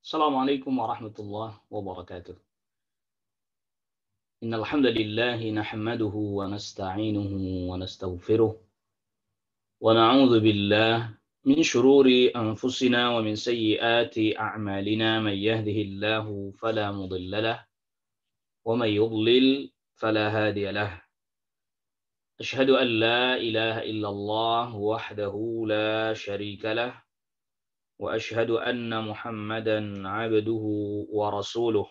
Assalamualaikum warahmatullahi wabarakatuh. Innal hamdalillah nahmaduhu wa nasta'inuhu wa nastaghfiruh wa na'udzu billah min shururi anfusina wa min sayyiati a'malina may yahdihillahu fala mudilla lahu wa may yudlil fala hadiya lahu. Ashhadu an la ilaha illallah wahdahu la syarika lahu wa ashhadu anna Muhammadan 'abduhu wa rasuluh.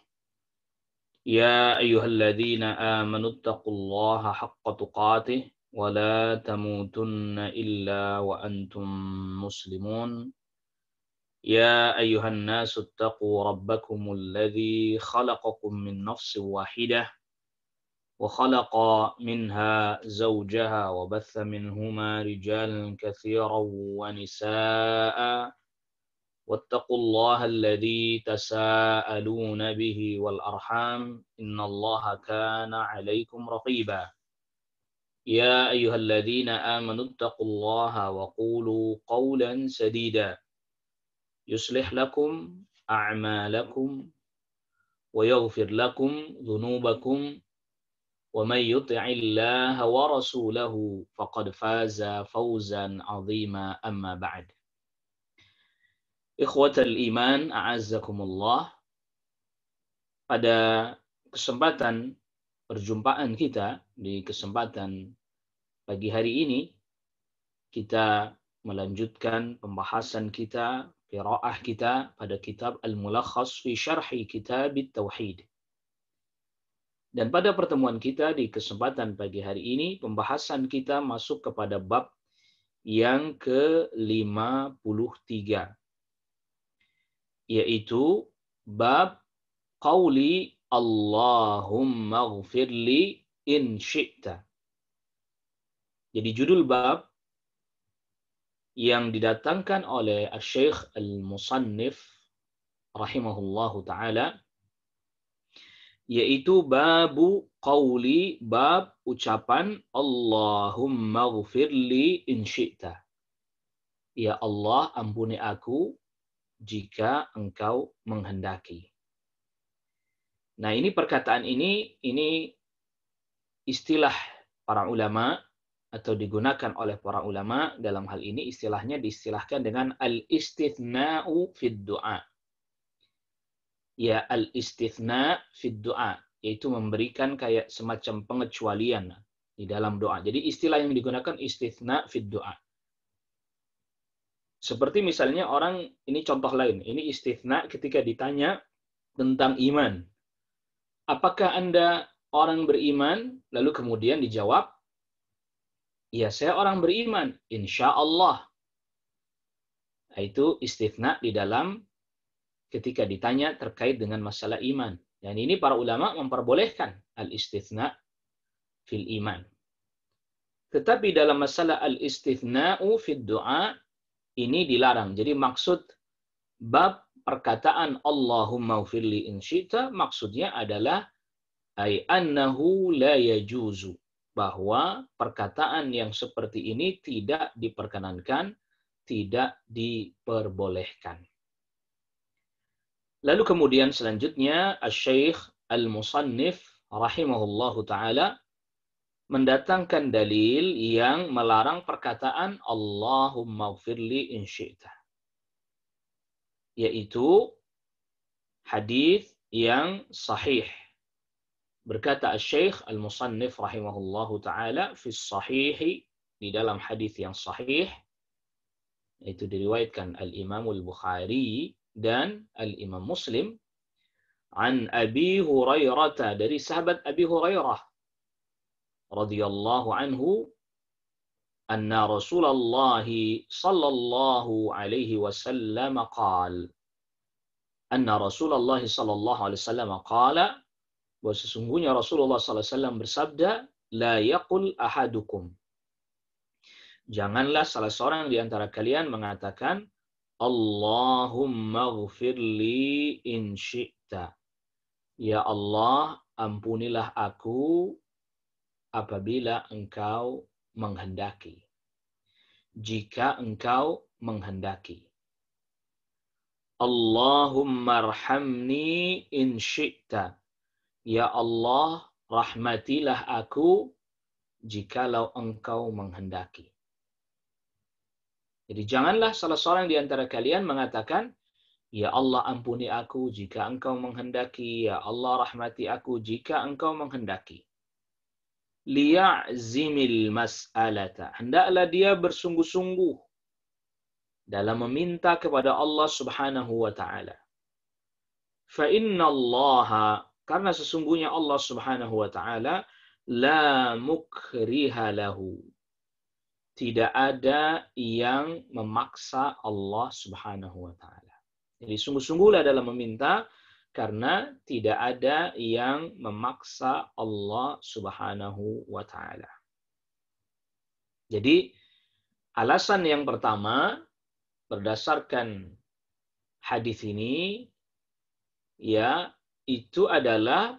يا أيها الذين آمنوا اتقوا الله حق تقاته ولا تموتن إلا وأنتم مسلمون يا أيها الناس اتقوا ربكم الذي خلقكم من نفس واحدة وخلق منها زوجها وبث منهما رجالا كثيرا ونساء واتقوا الله الذي تساءلون به والأرحام إن الله كان عليكم رقيبا يا أيها الذين آمنوا اتقوا الله وقولوا قولا سديدا يصلح لكم أعمالكم ويغفر لكم ذنوبكم ومن يطع الله ورسوله فقد فاز فوزا عظيما أما بعد. Ikhwatal iman, a'azzakumullah. Pada kesempatan perjumpaan kita di kesempatan pagi hari ini, kita melanjutkan pembahasan kita, qiraah kita pada kitab Al-Mulakhas fi Syarhi Kitab Tauhid. Dan pada pertemuan kita di kesempatan pagi hari ini, pembahasan kita masuk kepada bab yang ke-53. Yaitu bab qauli Allahumma ghfirli in syi'ta. Jadi judul bab yang didatangkan oleh Syekh Al-Musannif rahimahullahu taala yaitu babu qauli, bab ucapan Allahumma ghfirli in syi'ta. Ya Allah, ampuni aku jika engkau menghendaki. Nah, ini perkataan ini istilah para ulama atau digunakan oleh para ulama dalam hal ini istilahnya diistilahkan dengan al-istithna'u fid du'a. Ya, al-istithna' fid du'a, yaitu memberikan kayak semacam pengecualian di dalam doa. Jadi istilah yang digunakan istithna' fid du'a. Seperti misalnya orang, ini contoh lain, ini istithna ketika ditanya tentang iman. Apakah Anda orang beriman? Lalu kemudian dijawab, ya saya orang beriman, insya Allah. Itu istithna di dalam ketika ditanya terkait dengan masalah iman. Dan ini para ulama memperbolehkan al-istithna fil iman. Tetapi dalam masalah al-istithna'u fid du'a, ini dilarang. Jadi maksud bab perkataan Allahumma ghfirli in syi'ta maksudnya adalah ay annahu la yajuzu, bahwa perkataan yang seperti ini tidak diperkenankan, tidak diperbolehkan. Lalu kemudian selanjutnya Asy-Syaikh Al-Musannif rahimahullahu taala mendatangkan dalil yang melarang perkataan Allahumma ghfirli in syi'ta, yaitu hadis yang sahih. Berkata Asy-Syaikh Al-Musannif rahimahullahu taala fi sahih, di dalam hadis yang sahih, yaitu diriwayatkan Al-Imam Al-Bukhari dan Al-Imam Muslim, an Abi Hurairah, dari sahabat Abi Hurairah radhiyallahu anhu, anna Rasulullah sallallahu alaihi wasallam qala, anna Rasulullah sallallahu alaihi wasallam qala, bahwa sesungguhnya Rasulullah sallallahu alaihi wasallam bersabda, la yaqul ahadukum, janganlah salah seorang di antara kalian mengatakan Allahumma ghfirli in syi'ta, ya Allah, ampunilah aku apabila engkau menghendaki, jika engkau menghendaki. Allahumma arhamni in syi'ta. Ya Allah, rahmatilah aku jikalau engkau menghendaki. Jadi janganlah salah seorang di antara kalian mengatakan, ya Allah ampuni aku jika engkau menghendaki, ya Allah rahmati aku jika engkau menghendaki. Liya'zimil mas'alata. Hendaklah dia bersungguh-sungguh dalam meminta kepada Allah Subhanahu wa taala. Fa innallaha, karena sesungguhnya Allah Subhanahu wa taala la mukriha lahu. Tidak ada yang memaksa Allah Subhanahu wa taala. Jadi sungguh-sungguhlah dalam meminta karena tidak ada yang memaksa Allah Subhanahu wa taala. Jadi alasan yang pertama berdasarkan hadis ini ya itu adalah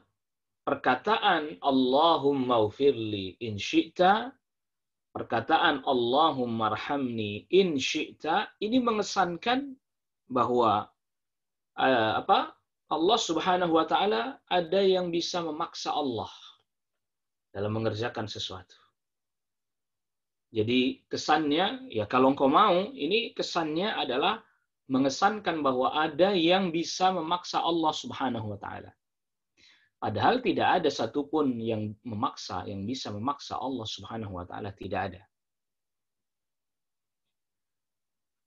perkataan Allahumma ufirli in syi'ta, perkataan Allahumma arhamni in syi'ta ini mengesankan bahwa Allah Subhanahu wa taala ada yang bisa memaksa Allah dalam mengerjakan sesuatu. Jadi kesannya ya kalau engkau mau, ini kesannya adalah mengesankan bahwa ada yang bisa memaksa Allah Subhanahu wa taala. Padahal tidak ada satupun yang memaksa, yang bisa memaksa Allah Subhanahu wa taala, tidak ada.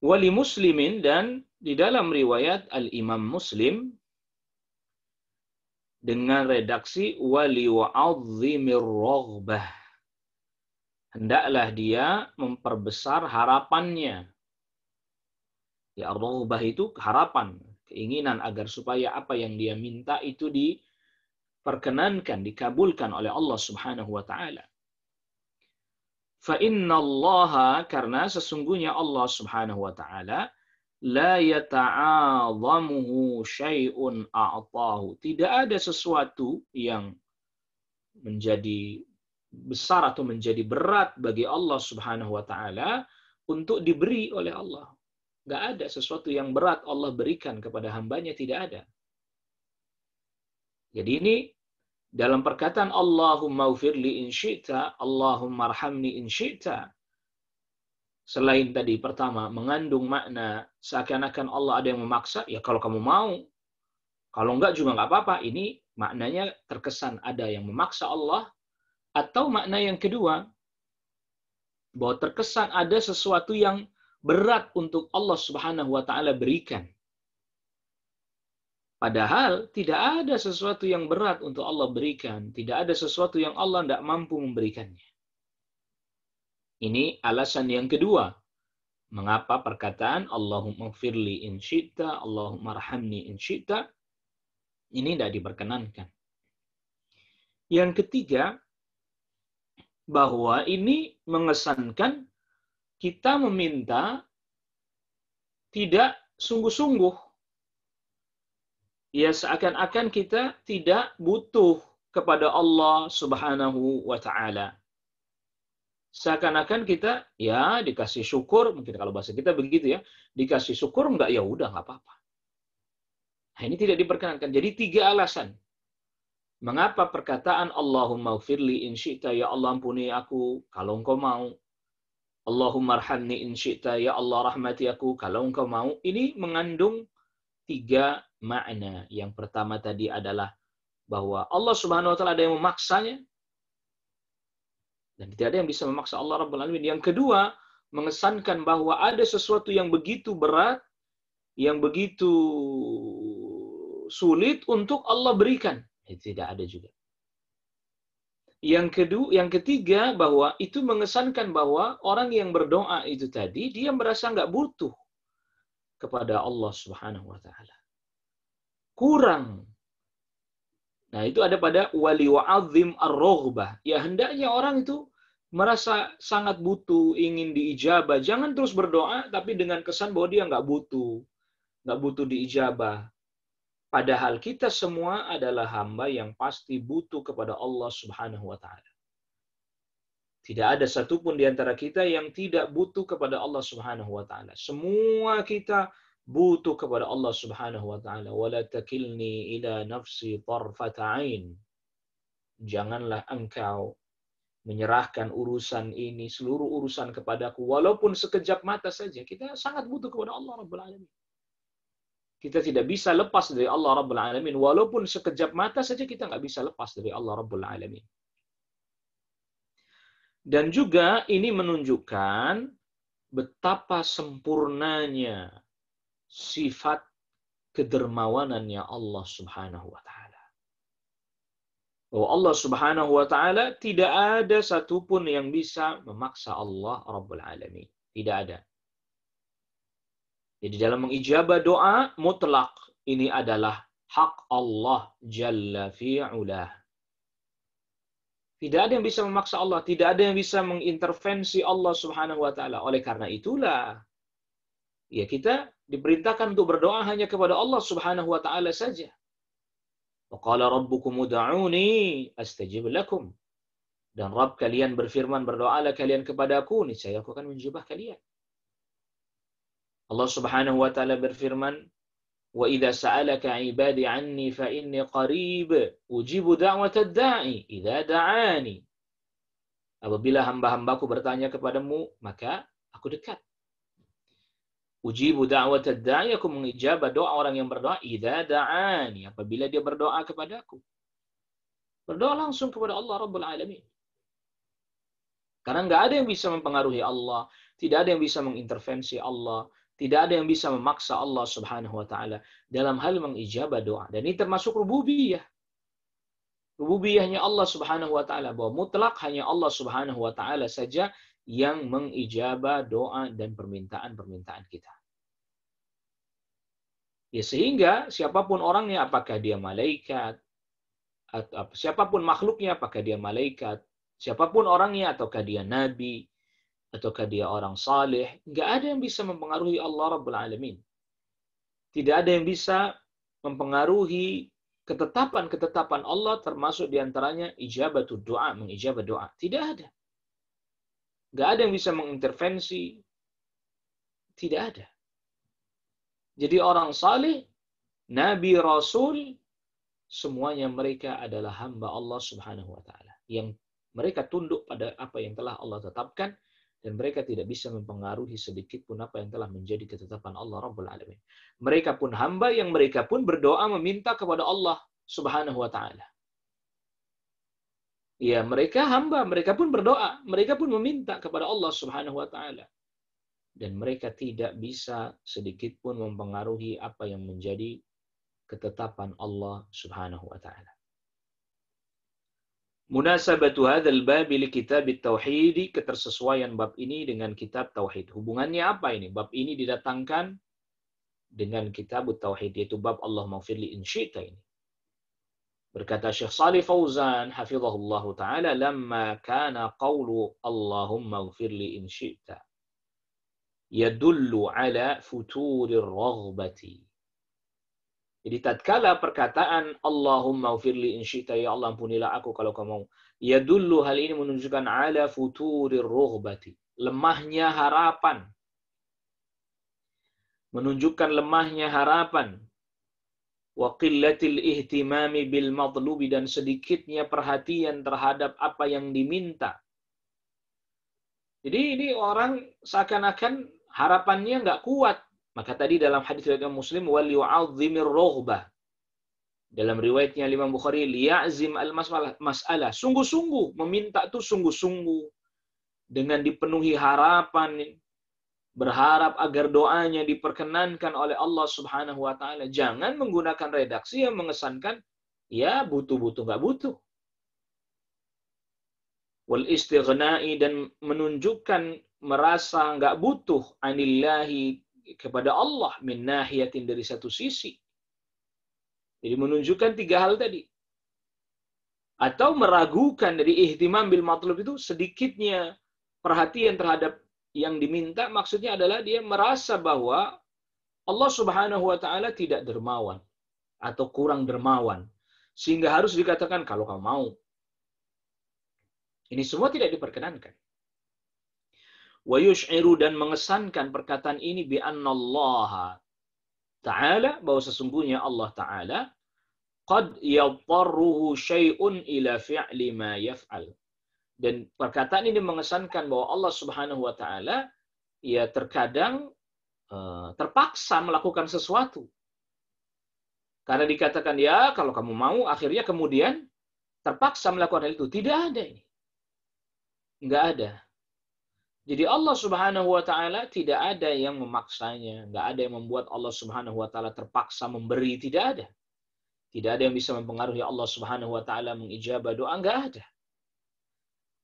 Wali Muslimin, dan di dalam riwayat Al-Imam Muslim dengan redaksi wali wa'adzimir raghbah. Hendaklah dia memperbesar harapannya. Ya, raghbah itu harapan, keinginan agar supaya apa yang dia minta itu diperkenankan, dikabulkan oleh Allah Subhanahu wa taala. Fa innallaha, karena sesungguhnya Allah Subhanahu wa taala la yata'adhamuhu syai'un a'tahu. Tidak ada sesuatu yang menjadi besar atau menjadi berat bagi Allah Subhanahu wa taala untuk diberi oleh Allah. Enggak ada sesuatu yang berat Allah berikan kepada hambanya, tidak ada. Jadi ini dalam perkataan Allahumma ufirli in syi'ta, Allahumma arhamni in syi'ta, selain tadi pertama mengandung makna seakan-akan Allah ada yang memaksa, ya kalau kamu mau, kalau enggak juga enggak apa-apa. Ini maknanya terkesan ada yang memaksa Allah. Atau makna yang kedua, bahwa terkesan ada sesuatu yang berat untuk Allah Subhanahu wa taala berikan. Padahal tidak ada sesuatu yang berat untuk Allah berikan, tidak ada sesuatu yang Allah tidak mampu memberikannya. Ini alasan yang kedua. Mengapa perkataan Allahumma firli in syi'ta, Allahumma arhamni in syi'ta ini tidak diperkenankan. Yang ketiga, bahwa ini mengesankan kita meminta tidak sungguh-sungguh. Ya seakan-akan kita tidak butuh kepada Allah Subhanahu wa taala. Seakan-akan kita ya dikasih syukur, mungkin kalau bahasa kita begitu ya, dikasih syukur enggak ya udah enggak apa-apa. Nah, ini tidak diperkenankan. Jadi 3 alasan. Mengapa perkataan Allahumma ufirli in syi'ta, ya Allah ampuni aku kalau engkau mau. Allahumma arhamni in syi'ta, ya Allah rahmati aku kalau engkau mau. Ini mengandung 3 makna. Yang pertama tadi adalah bahwa Allah Subhanahu wa taala ada yang memaksanya dan tidak ada yang bisa memaksa Allah Rabbul Alamin. Yang kedua, mengesankan bahwa ada sesuatu yang begitu berat, yang begitu sulit untuk Allah berikan. Tidak ada juga. Yang ketiga, bahwa itu mengesankan bahwa orang yang berdoa itu tadi, dia merasa nggak butuh kepada Allah Subhanahu wa taala. Kurang. Nah, itu ada pada wali wa'adzim ar-raghbah. Ya, hendaknya orang itu merasa sangat butuh, ingin diijabah. Jangan terus berdoa, tapi dengan kesan bahwa dia nggak butuh diijabah. Padahal kita semua adalah hamba yang pasti butuh kepada Allah Subhanahu wa taala. Tidak ada satupun di antara kita yang tidak butuh kepada Allah Subhanahu wa taala. Semua kita butuh kepada Allah Subhanahu wa taala. Wala takilni ila nafsi tarfata ain. Janganlah engkau menyerahkan urusan ini, seluruh urusan kepadaku, walaupun sekejap mata saja. Kita sangat butuh kepada Allah Rabbul Alamin. Kita tidak bisa lepas dari Allah Rabbul Alamin. Walaupun sekejap mata saja kita nggak bisa lepas dari Allah Rabbul Alamin. Dan juga ini menunjukkan betapa sempurnanya sifat kedermawanannya Allah Subhanahu wa taala. Bahwa Allah Subhanahu wa taala tidak ada satupun yang bisa memaksa Allah Rabbul Alamin. Tidak ada. Jadi dalam mengijabah doa mutlak ini adalah hak Allah Jalla fi'ulah. Tidak ada yang bisa memaksa Allah, tidak ada yang bisa mengintervensi Allah Subhanahu wa taala. Oleh karena itulah ya kita diperintahkan untuk berdoa hanya kepada Allah Subhanahu wa taala saja. Wa qala rabbukum ud'uni astajib lakum. Dan Rabb kalian berfirman, berdoalah kalian kepadaku, niscaya aku akan menjawab kalian. Allah Subhanahu wa taala berfirman, "Wa idza sa'alaka 'ibadi 'anni fa inni qarib, ujibu da'watad da'i idza da'ani." Apabila hamba-hambaku bertanya kepadamu, maka aku dekat. Ujibu da'watad da'i, aku mengijabah doa orang yang berdoa idza da'ani, apabila dia berdoa kepadaku. Berdoa langsung kepada Allah Rabbul Alamin. Karena nggak ada yang bisa mempengaruhi Allah, tidak ada yang bisa mengintervensi Allah, tidak ada yang bisa memaksa Allah Subhanahu wa taala dalam hal mengijabah doa. Dan ini termasuk rububiyah. Rububiyahnya Allah Subhanahu wa taala, bahwa mutlak hanya Allah Subhanahu wa taala saja yang mengijabah doa dan permintaan-permintaan kita. Ya, sehingga siapapun orangnya, apakah dia malaikat, atau siapapun makhluknya, apakah dia malaikat, siapapun orangnya, ataukah dia nabi, ataukah dia orang saleh, nggak ada yang bisa mempengaruhi Allah Rabbul Alamin. Tidak ada yang bisa mempengaruhi ketetapan-ketetapan Allah, termasuk diantaranya ijabatul doa, mengijabah doa. Tidak ada. Nggak ada yang bisa mengintervensi. Tidak ada. Jadi orang saleh, nabi, rasul, semuanya mereka adalah hamba Allah Subhanahu wa taala, yang mereka tunduk pada apa yang telah Allah tetapkan, dan mereka tidak bisa mempengaruhi sedikit pun apa yang telah menjadi ketetapan Allah Rabbul Alamin. Mereka pun hamba yang mereka pun berdoa meminta kepada Allah Subhanahu wa taala. Ya, mereka hamba, mereka pun berdoa, mereka pun meminta kepada Allah Subhanahu wa taala. Dan mereka tidak bisa sedikit pun mempengaruhi apa yang menjadi ketetapan Allah Subhanahu wa taala. Munasabatu hadzal bab li kitab at-tauhid, ketersesuaian bab ini dengan kitab tauhid. Hubungannya apa ini? Bab ini didatangkan dengan kitab tauhid, yaitu bab Allah maghfirli in syi'ta ini. Berkata Syekh Shalih Fauzan hafizahullah taala, lamma kana qawlu Allahumma ighfirli in syi'ta yadullu ala futurir raghbati. Jadi tatkala perkataan Allahumma ighfirli in syi'ta, ya Allah ampunilah aku kalau kau mau, yadullu, hal ini menunjukkan ala futurir raghbati, lemahnya harapan. Menunjukkan lemahnya harapan. Wa qillatil ihtimami bil madlubi, dan sedikitnya perhatian terhadap apa yang diminta. Jadi ini orang seakan-akan harapannya nggak kuat. Maka tadi dalam hadis riwayat Muslim, wal yu'azzimir raghbah. Dalam riwayatnya Imam Bukhari, liya'zim al-mas'alah. Sungguh-sungguh, meminta itu sungguh-sungguh. Dengan dipenuhi harapan, berharap agar doanya diperkenankan oleh Allah Subhanahu wa taala. Jangan menggunakan redaksi yang mengesankan ya butuh-butuh nggak butuh. Wal istighna'i, dan menunjukkan merasa nggak butuh anillahi, kepada Allah, min nahiyatin, dari satu sisi. Jadi menunjukkan tiga hal tadi. Atau meragukan dari ihtimam bil matlub, itu sedikitnya perhatian terhadap yang diminta, maksudnya adalah dia merasa bahwa Allah Subhanahu wa taala tidak dermawan atau kurang dermawan, sehingga harus dikatakan kalau kamu mau. Ini semua tidak diperkenankan. Wa yush'iru, dan mengesankan perkataan ini bi annallaha, Ta'ala, bahwa sesungguhnya Allah Ta'ala qad yadtarruhu syai'un ila fi'li ma yaf'al. Dan perkataan ini mengesankan bahwa Allah Subhanahu wa taala ya terkadang terpaksa melakukan sesuatu. Karena dikatakan ya kalau kamu mau, akhirnya kemudian terpaksa melakukan hal itu. Tidak ada ini. Enggak ada. Jadi Allah Subhanahu wa taala tidak ada yang memaksanya, enggak ada yang membuat Allah Subhanahu wa taala terpaksa memberi, tidak ada. Tidak ada yang bisa mempengaruhi Allah Subhanahu wa taala mengijabah doa, enggak ada.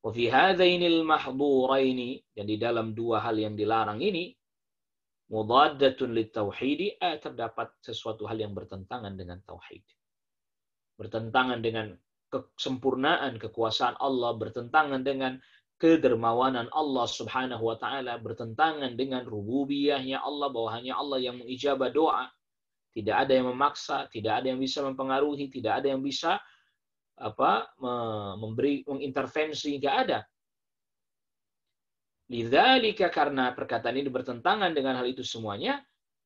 Wa fi hadzainil mahdhuraini, dan di dalam dua hal yang dilarang ini, mudaddatun litauhidi, terdapat sesuatu hal yang bertentangan dengan tauhid. Bertentangan dengan kesempurnaan kekuasaan Allah, bertentangan dengan kedermawanan Allah Subhanahu wa taala, bertentangan dengan rububiyahnya Allah, bahwa hanya Allah yang mengijabah doa. Tidak ada yang memaksa, tidak ada yang bisa mempengaruhi, tidak ada yang bisa mengintervensi, enggak ada. Lidzalika, karena perkataan ini bertentangan dengan hal itu semuanya,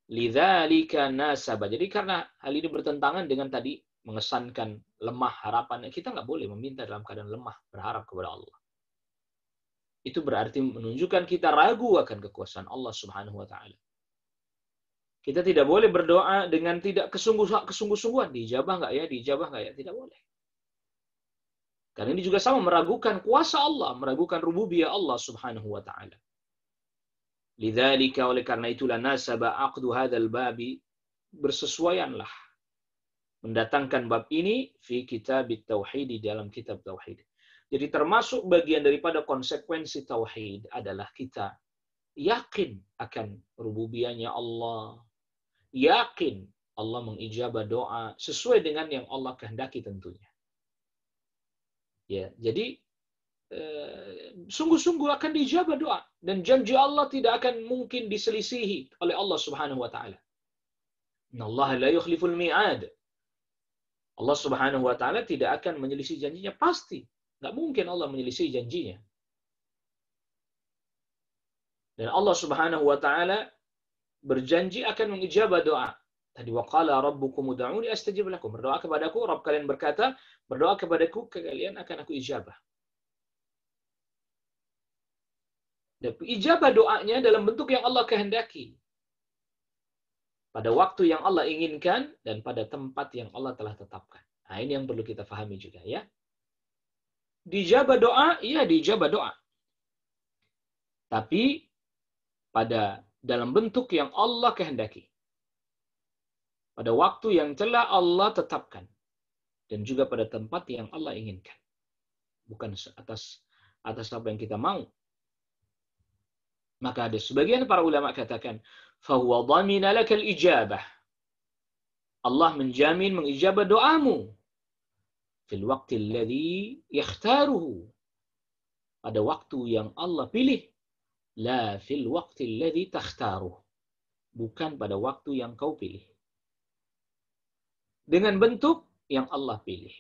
lidzalika nasaba. Jadi karena hal ini bertentangan dengan tadi mengesankan lemah harapan, kita nggak boleh meminta dalam keadaan lemah berharap kepada Allah. Itu berarti menunjukkan kita ragu akan kekuasaan Allah Subhanahu wa taala. Kita tidak boleh berdoa dengan tidak kesungguh-sungguhan. Dijabah nggak ya? Dijabah nggak ya? Tidak boleh. Karena ini juga sama meragukan kuasa Allah, meragukan rububiyah Allah Subhanahu wa taala. Lidzalika, oleh karena itulah nasaba aqdu hadzal babi, bersesuaianlah mendatangkan bab ini fi kitabit tauhid, di dalam kitab tauhid. Jadi termasuk bagian daripada konsekuensi tauhid adalah kita yakin akan rububiyahnya Allah, yakin Allah mengijabah doa sesuai dengan yang Allah kehendaki tentunya. Ya, jadi sungguh-sungguh akan dijabah doa, dan janji Allah tidak akan mungkin diselisihi oleh Allah Subhanahu wa taala. Innallaha la yukhliful mi'ad. Allah Subhanahu wa taala tidak akan menyelisih janjinya, pasti. Enggak mungkin Allah menyelisih janjinya. Dan Allah Subhanahu wa taala berjanji akan mengijabah doa. Tadi waqala rabbukum ud'uni astajib lakum. Berdoa kepadaku, Rabb kalian berkata, berdoa kepadaku, kalian akan aku ijabah. Dan ijabah doanya dalam bentuk yang Allah kehendaki. Pada waktu yang Allah inginkan dan pada tempat yang Allah telah tetapkan. Nah, ini yang perlu kita pahami juga ya. Dijabah doa, iya dijabah doa. Tapi pada dalam bentuk yang Allah kehendaki. Pada waktu yang telah Allah tetapkan. Dan juga pada tempat yang Allah inginkan. Bukan atas apa yang kita mau. Maka ada sebagian para ulama katakan, fahuwa dhamina lakal ijabah. Allah menjamin mengijabah doamu. Fil waqti alladhi yakhtaruhu. Pada waktu yang Allah pilih. La fil waqti alladhi takhtaruh. Bukan pada waktu yang kau pilih. Dengan bentuk yang Allah pilih.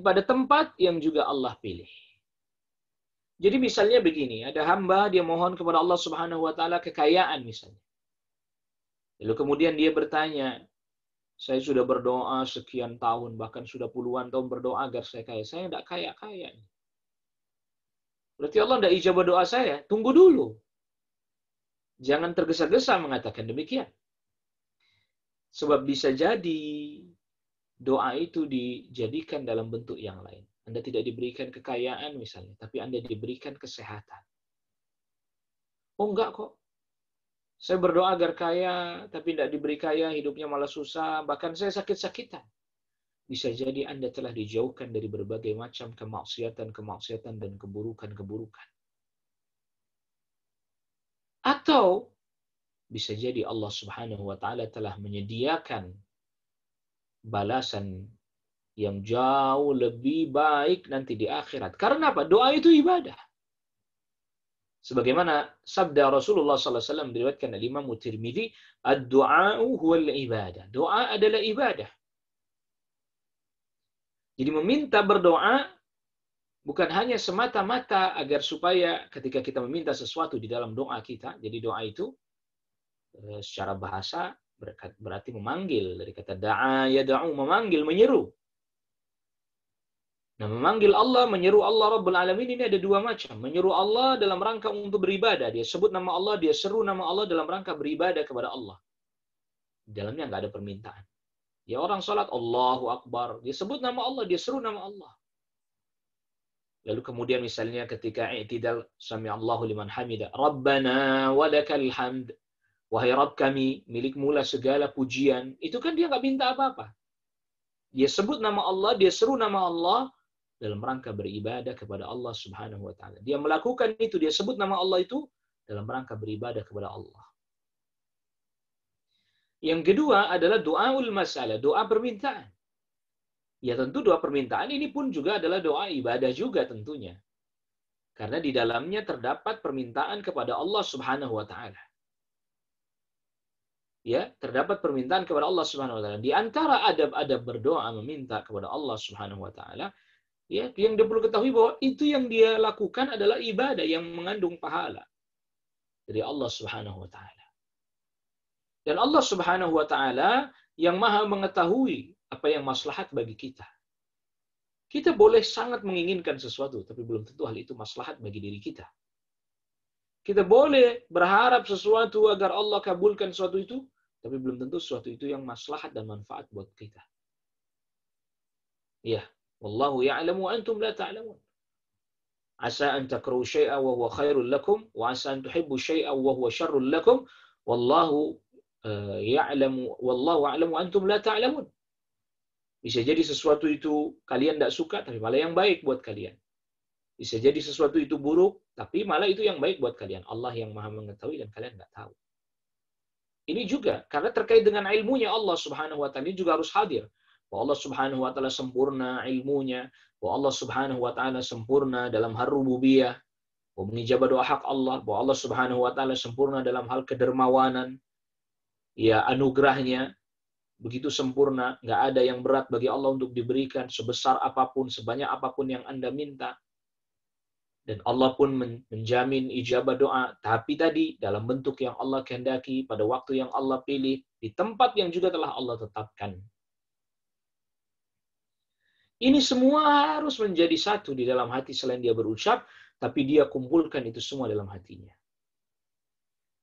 Pada tempat yang juga Allah pilih. Jadi misalnya begini, ada hamba dia mohon kepada Allah Subhanahu wa taala kekayaan misalnya. Lalu kemudian dia bertanya, saya sudah berdoa sekian tahun, bahkan sudah puluhan tahun berdoa agar saya kaya. Saya tidak kaya-kaya. Berarti Allah tidak ijabah doa saya. Tunggu dulu. Jangan tergesa-gesa mengatakan demikian. Sebab bisa jadi doa itu dijadikan dalam bentuk yang lain. Anda tidak diberikan kekayaan misalnya, tapi Anda diberikan kesehatan. Oh enggak kok. Saya berdoa agar kaya, tapi tidak diberi kaya, hidupnya malah susah, bahkan saya sakit-sakitan. Bisa jadi Anda telah dijauhkan dari berbagai macam kemaksiatan dan keburukan-keburukan. Atau bisa jadi Allah Subhanahu wa taala telah menyediakan balasan yang jauh lebih baik nanti di akhirat. Karena apa? Doa itu ibadah. Sebagaimana sabda Rasulullah SAW diriwayatkan oleh Imam Tirmidzi, ad-du'a'u huwal ibadah. Doa adalah ibadah. Jadi meminta berdoa bukan hanya semata-mata agar supaya ketika kita meminta sesuatu di dalam doa kita, jadi doa itu secara bahasa berarti memanggil, dari kata da'a yad'u, memanggil, menyeru. Nah, memanggil Allah, menyeru Allah Rabbul Alamin ini ada dua macam. Menyeru Allah dalam rangka untuk beribadah. Dia sebut nama Allah, dia seru nama Allah dalam rangka beribadah kepada Allah. Di dalamnya nggak ada permintaan. Ya orang salat Allahu Akbar, dia sebut nama Allah, dia seru nama Allah. Lalu kemudian misalnya ketika i'tidal, sami Allahu liman hamidah, Rabbana walakal hamd. Wahai Rabb kami, milikmu lah segala pujian. Itu kan dia nggak minta apa-apa. Dia sebut nama Allah, dia seru nama Allah dalam rangka beribadah kepada Allah Subhanahu wa taala. Dia melakukan itu, dia sebut nama Allah itu dalam rangka beribadah kepada Allah. Yang kedua adalah doaul masalah, doa permintaan. Ya tentu doa permintaan ini pun juga adalah doa ibadah juga tentunya. Karena di dalamnya terdapat permintaan kepada Allah Subhanahu wa taala. Ya, terdapat permintaan kepada Allah Subhanahu wa taala. Di antara adab-adab berdoa meminta kepada Allah Subhanahu wa taala, ya, yang dia perlu ketahui bahwa itu yang dia lakukan adalah ibadah yang mengandung pahala dari Allah Subhanahu wa taala. Dan Allah Subhanahu wa taala yang Maha mengetahui apa yang maslahat bagi kita. Kita boleh sangat menginginkan sesuatu, tapi belum tentu hal itu maslahat bagi diri kita. Kita boleh berharap sesuatu agar Allah kabulkan sesuatu itu, tapi belum tentu sesuatu itu yang maslahat dan manfaat buat kita. Ya, wallahu ya'lamu wa antum la ta'lamun. Asa an takrahu syai'an wa huwa khairul lakum wa asa an tuhibbu syai'an wa huwa syarrul lakum wallahu ya'lamu wallahu a'lamu wa antum la ta'lamun. Bisa jadi sesuatu itu kalian tidak suka tapi malah yang baik buat kalian. Bisa jadi sesuatu itu buruk tapi malah itu yang baik buat kalian. Allah yang Maha mengetahui dan kalian nggak tahu. Ini juga karena terkait dengan ilmunya Allah Subhanahu wa taala, ini juga harus hadir. Bahwa Allah Subhanahu wa taala sempurna ilmunya, bahwa Allah Subhanahu wa taala sempurna dalam hal rububiyah, bahwa mengijabah doa hak Allah, bahwa Allah Subhanahu wa taala sempurna dalam hal kedermawanan, ya anugerahnya begitu sempurna, nggak ada yang berat bagi Allah untuk diberikan sebesar apapun, sebanyak apapun yang Anda minta. Dan Allah pun menjamin ijabah doa, tapi tadi dalam bentuk yang Allah kehendaki, pada waktu yang Allah pilih, di tempat yang juga telah Allah tetapkan. Ini semua harus menjadi satu di dalam hati selain dia berucap, tapi dia kumpulkan itu semua dalam hatinya.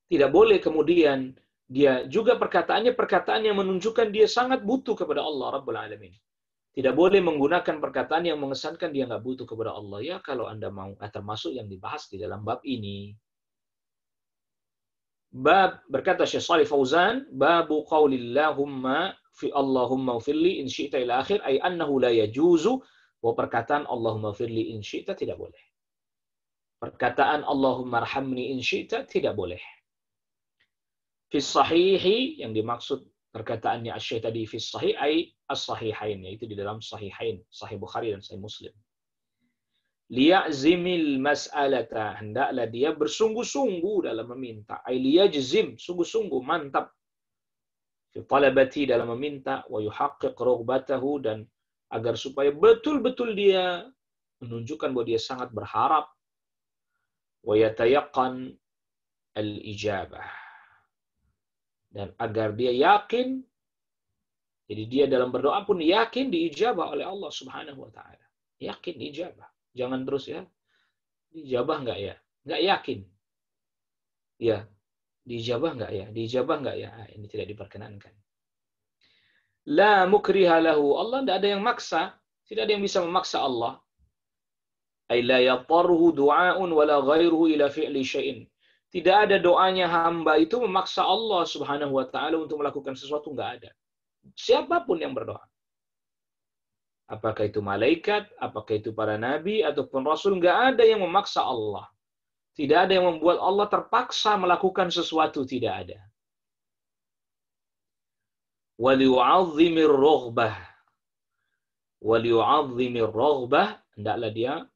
Tidak boleh kemudian dia juga perkataannya perkataan yang menunjukkan dia sangat butuh kepada Allah Rabbul Alamin. Tidak boleh menggunakan perkataan yang mengesankan dia nggak butuh kepada Allah. Ya kalau Anda mau, termasuk yang dibahas di dalam bab ini. Bab, berkata Syekh Shalih Fauzan, babu qaulillahumma fi Allahumma ufirli in syi'ta ila akhir, ay annahu la yajuzu, bahwa perkataan Allahumma ufirli in syi'ta tidak boleh. Perkataan Allahumma arhamni in syi'ta tidak boleh. Fi sahihi, yang dimaksud perkataannya Asy-Syaikh tadi fi sahih ai as-sahihain, yaitu di dalam sahihain, Sahih Bukhari dan Sahih Muslim. Liya'zimil mas'alata, hendaklah dia bersungguh-sungguh dalam meminta. Ai liyajzim, sungguh-sungguh mantap. Fi talabati, dalam meminta, wa yuhaqqiq rughbatahu, dan agar supaya betul-betul dia menunjukkan bahwa dia sangat berharap. Wa yatayaqqan al-ijabah. Dan agar dia yakin, jadi dia dalam berdoa pun yakin diijabah oleh Allah Subhanahu wa taala. Yakin diijabah. Jangan terus ya, diijabah enggak ya? Enggak yakin. Ya, diijabah enggak ya? Diijabah enggak ya? Ini tidak diperkenankan. La mukriha lahu. Allah tidak ada yang maksa, tidak ada yang bisa memaksa Allah. Ay la yatarhu du'aun wala ghairuhu ila fi'li syai'in. Tidak ada doanya hamba itu memaksa Allah Subhanahu wa taala untuk melakukan sesuatu, enggak ada. Siapapun yang berdoa. Apakah itu malaikat, apakah itu para nabi ataupun rasul, enggak ada yang memaksa Allah. Tidak ada yang membuat Allah terpaksa melakukan sesuatu, tidak ada. Waliyu'azzimir raghbah. Waliyu'azzimir raghbah, hendaklah dia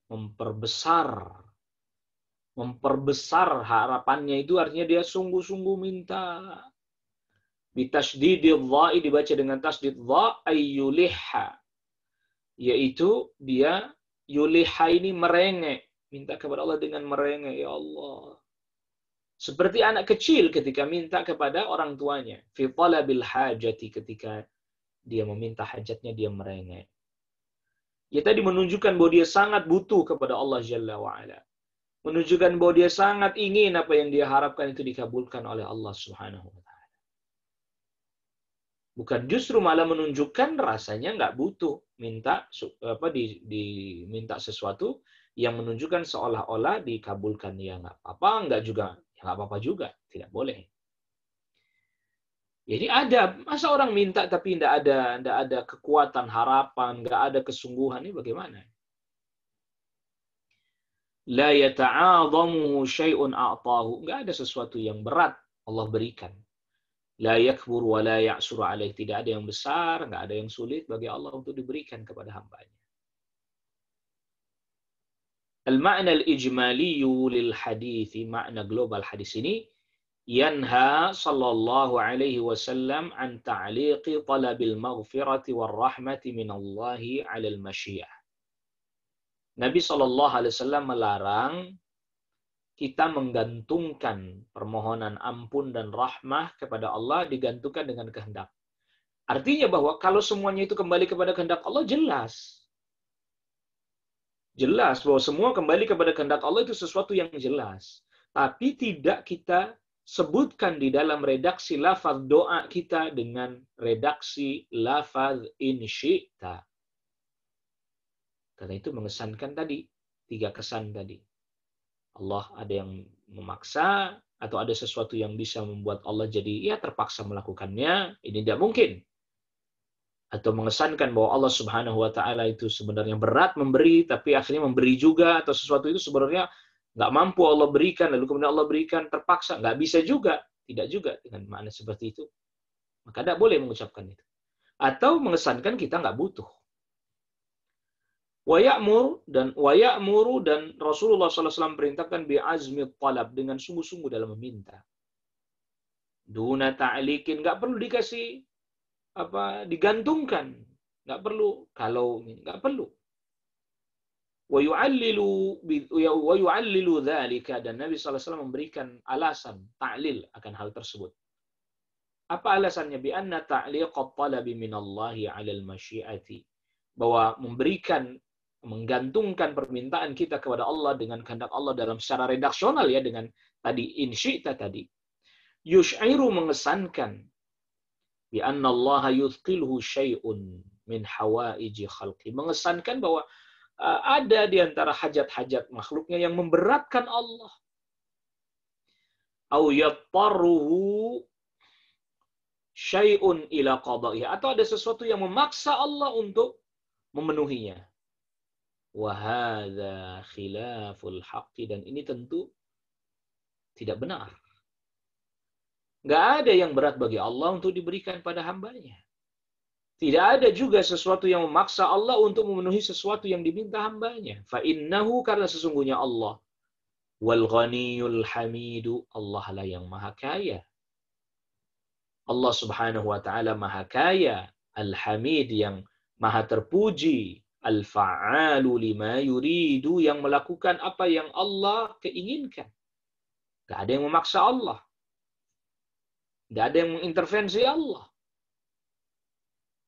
memperbesar harapannya, itu artinya dia sungguh-sungguh minta. Bitasdididh dha'i, dibaca dengan tasdid dha, ayyulihha, yaitu dia yulihha ini merengek, minta kepada Allah dengan merengek, ya Allah Seperti anak kecil ketika minta kepada orang tuanya. Fi talabil hajati, ketika dia meminta hajatnya, dia merengek. Ya tadi menunjukkan bahwa dia sangat butuh kepada Allah Jalla wa'ala. Menunjukkan bahwa dia sangat ingin apa yang dia harapkan itu dikabulkan oleh Allah Subhanahu wa ta'ala. Bukan justru malah menunjukkan rasanya nggak butuh diminta sesuatu yang menunjukkan seolah-olah dikabulkan. Ya nggak apa-apa, nggak juga, ya nggak apa-apa juga, tidak boleh. Jadi ada, masa orang minta tapi nggak ada kekuatan, harapan, nggak ada kesungguhan, ini bagaimana? La yata'adhamuhu syai'un a'tahu. Nggak ada sesuatu yang berat Allah berikan. La yakbur wa la ya'sur alaih. Tidak ada yang besar, nggak ada yang sulit bagi Allah untuk diberikan kepada hambanya. Al-ma'na al-ijmaliyu lil hadithi, makna global hadis ini, yanha sallallahu alaihi wasallam an ta'liqi talabil maghfirati war rahmati minallahi 'alal masyiah. Nabi sallallahu alaihi wasallam melarang kita menggantungkan permohonan ampun dan rahmah kepada Allah digantungkan dengan kehendak. Artinya bahwa kalau semuanya itu kembali kepada kehendak Allah, jelas. Jelas bahwa semua kembali kepada kehendak Allah itu sesuatu yang jelas. Tapi tidak kita sebutkan di dalam redaksi lafaz doa kita dengan redaksi lafaz in syi'ta. Karena itu mengesankan tadi, 3 kesan tadi. Allah ada yang memaksa, atau ada sesuatu yang bisa membuat Allah jadi ya terpaksa melakukannya, ini tidak mungkin. Atau mengesankan bahwa Allah Subhanahu wa ta'ala itu sebenarnya berat memberi, tapi akhirnya memberi juga, atau sesuatu itu sebenarnya nggak mampu Allah berikan, lalu kemudian Allah berikan terpaksa. Nggak bisa juga. Tidak juga dengan makna seperti itu. Maka tidak boleh mengucapkan itu. Atau mengesankan kita nggak butuh. Wa ya'muru dan Rasulullah SAW perintahkan bi'azmi talab, dengan sungguh-sungguh dalam meminta. Duna ta'liqin, nggak perlu dikasih digantungkan, nggak perlu, kalau nggak perlu. Wa yu'allilu dzalika, dan Nabi SAW memberikan alasan, ta'lil akan hal tersebut. Apa alasannya? Bi anna ta'liqat talabi minallahi 'alal masyiati, bahwa menggantungkan permintaan kita kepada Allah dengan kehendak Allah dalam secara redaksional, ya, dengan tadi in syi'ta tadi, yush'iru, mengesankan, bi anna Allah yuthqilhu syai'un min hawaiji khalqi, mengesankan bahwa ada di antara hajat-hajat makhluknya yang memberatkan Allah. Au yattarruhu syai'un ila qada'iha, atau ada sesuatu yang memaksa Allah untuk memenuhinya. Wa hadza khilaful haqqi, dan ini tentu tidak benar. Nggak ada yang berat bagi Allah untuk diberikan pada hambanya. Tidak ada juga sesuatu yang memaksa Allah untuk memenuhi sesuatu yang diminta hambanya. Fa innahu, karena sesungguhnya Allah, wal ghaniyul hamidu, Allah lah yang maha kaya. Allah Subhanahu wa ta'ala maha kaya, al-hamid, yang maha terpuji, al-fa'alu lima yuridu, yang melakukan apa yang Allah keinginkan. Tidak ada yang memaksa Allah. Tidak ada yang mengintervensi Allah.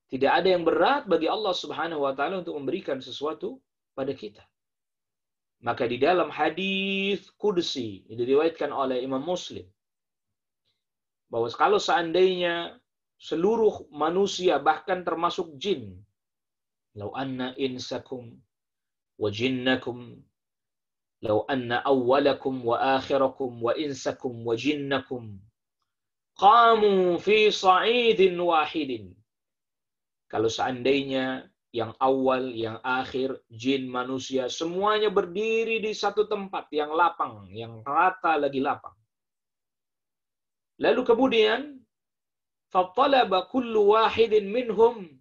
Tidak ada yang berat bagi Allah Subhanahu wa ta'ala untuk memberikan sesuatu pada kita. Maka di dalam hadis qudsi yang diriwayatkan oleh Imam Muslim, bahwa kalau seandainya seluruh manusia, bahkan termasuk jin, law anna insakum wa jinnakum, law anna awwalakum wa akhirakum wa insakum wa jinnakum qamu fi sa'idin wahidin. Kalau seandainya yang awal, yang akhir, jin, manusia, semuanya berdiri di satu tempat yang lapang, yang rata lagi lapang. Lalu kemudian fatalaba kullu wahidin minhum,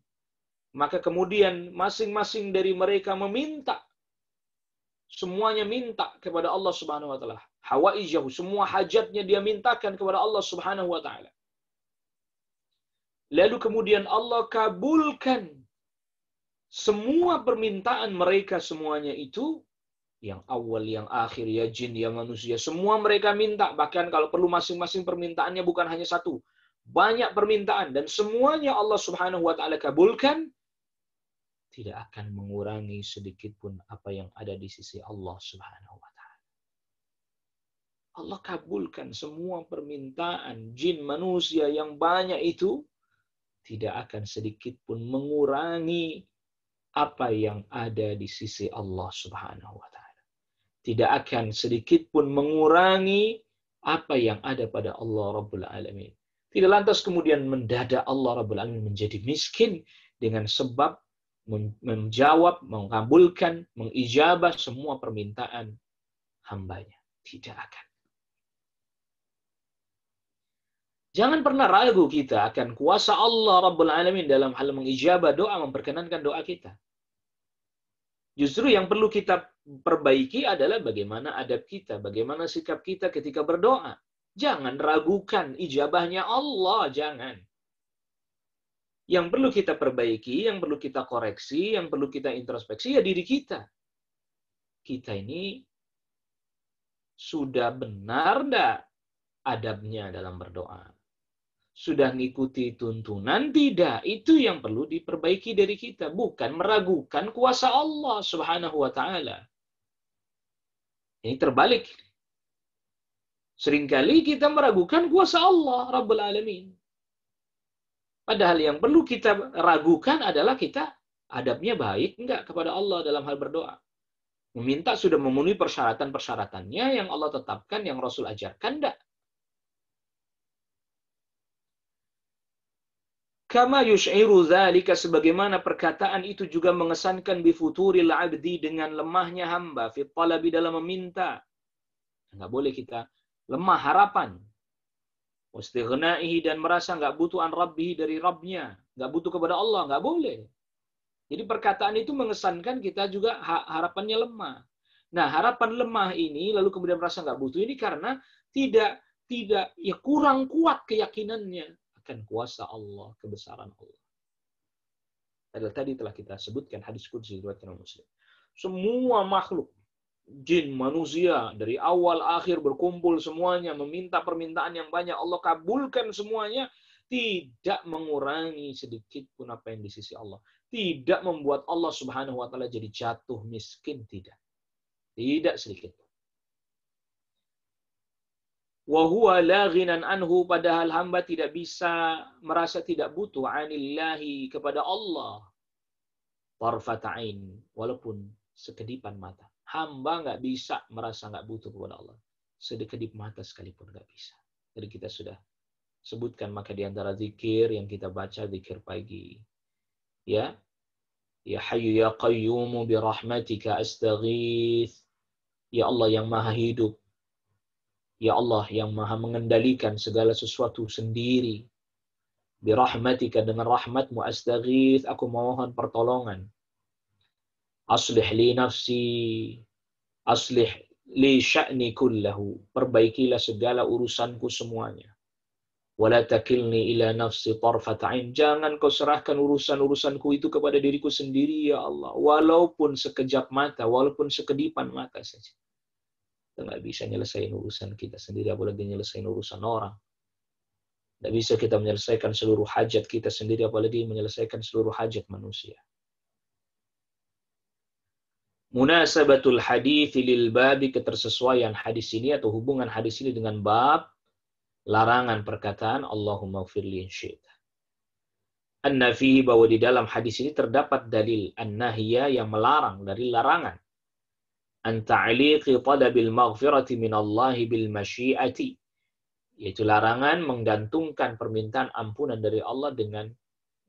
maka kemudian masing-masing dari mereka meminta, semuanya minta kepada Allah Subhanahu wa ta'ala. Hawaijahu, semua hajatnya dia mintakan kepada Allah Subhanahu wa ta'ala. Lalu kemudian Allah kabulkan semua permintaan mereka semuanya itu, Yang awal, yang akhir, ya jin, ya manusia. Semua mereka minta. Bahkan kalau perlu masing-masing permintaannya bukan hanya satu. Banyak permintaan. Dan semuanya Allah subhanahu wa ta'ala kabulkan. Tidak akan mengurangi sedikit pun apa yang ada di sisi Allah subhanahu wa ta'ala. Allah kabulkan semua permintaan jin manusia yang banyak itu. Tidak akan sedikit pun mengurangi apa yang ada di sisi Allah subhanahu wa ta'ala. Tidak akan sedikit pun mengurangi apa yang ada pada Allah Rabbul Alamin. Tidak lantas kemudian mendadak Allah Rabbul Alamin menjadi miskin dengan sebab menjawab, mengabulkan, mengijabah semua permintaan hambanya. Tidak akan. Jangan pernah ragu kita akan kuasa Allah Rabbul Alamin dalam hal mengijabah doa, memperkenankan doa kita. Justru yang perlu kita perbaiki adalah bagaimana adab kita, bagaimana sikap kita ketika berdoa. Jangan ragukan ijabahnya Allah, jangan. Yang perlu kita perbaiki, yang perlu kita koreksi, yang perlu kita introspeksi ya diri kita. Kita ini sudah benar enggak adabnya dalam berdoa? Sudah ngikuti tuntunan tidak? Itu yang perlu diperbaiki dari kita, bukan meragukan kuasa Allah Subhanahu wa taala. Ini terbalik. Seringkali kita meragukan kuasa Allah Rabbul Alamin. Padahal yang perlu kita ragukan adalah kita adabnya baik enggak kepada Allah dalam hal berdoa. Meminta sudah memenuhi persyaratan-persyaratannya yang Allah tetapkan, yang Rasul ajarkan enggak? Kama yush'iru dzalika, sebagaimana perkataan itu juga mengesankan bifuturil abdi, dengan lemahnya hamba, fi talabi, dalam meminta. Enggak boleh kita lemah harapan. Wastighnaihi, dan merasa enggak butuh an rabbihi, dari Rabbnya, enggak butuh kepada Allah, enggak boleh. Jadi perkataan itu mengesankan kita juga harapannya lemah. Nah, harapan lemah ini lalu kemudian merasa enggak butuh ini karena tidak ya kurang kuat keyakinannya akan kuasa Allah, kebesaran Allah. Tadi telah kita sebutkan hadis qudsi riwayat Muslim. Semua makhluk, jin, manusia, dari awal akhir berkumpul semuanya meminta permintaan yang banyak, Allah kabulkan semuanya, tidak mengurangi sedikit pun apa yang di sisi Allah. Tidak membuat Allah Subhanahu wa taala jadi jatuh miskin, tidak. Tidak sedikit pun. Wa huwa la ghinan anhu, padahal hamba tidak bisa merasa tidak butuh anillahi, kepada Allah, tarfat ain, walaupun sekedipan mata. Hamba nggak bisa merasa nggak butuh kepada Allah. Sekedip mata sekalipun nggak bisa. Jadi kita sudah sebutkan, maka di antara zikir yang kita baca zikir pagi. Ya. Ya Hayyu ya Qayyum bi rahmatika astaghits. Ya Allah yang Maha hidup. Ya Allah yang Maha mengendalikan segala sesuatu sendiri. Bi rahmatika, dengan rahmatmu, astaghits, aku mohon pertolongan. Aslih li nafsi, aslih li sya'ni kullahu, perbaikilah segala urusanku semuanya. Wala takilni ila nafsi tarfat ain, jangan kau serahkan urusan-urusanku itu kepada diriku sendiri ya Allah, walaupun sekejap mata, walaupun sekedipan mata saja. Kita nggak bisa nyelesain urusan kita sendiri, apalagi nyelesain urusan orang. Nggak bisa kita menyelesaikan seluruh hajat kita sendiri, apalagi menyelesaikan seluruh hajat manusia. Munasabatul hadits lil babi, ketersesuaian hadis ini atau hubungan hadis ini dengan bab larangan perkataan Allahumma ghfirli in syi'ta. Anna fihi, bahwa di dalam hadis ini terdapat dalil an-nahya, yang melarang, dari larangan. An ta'liqi talabil maghfirati minallahi bil masyiati, yaitu larangan menggantungkan permintaan ampunan dari Allah dengan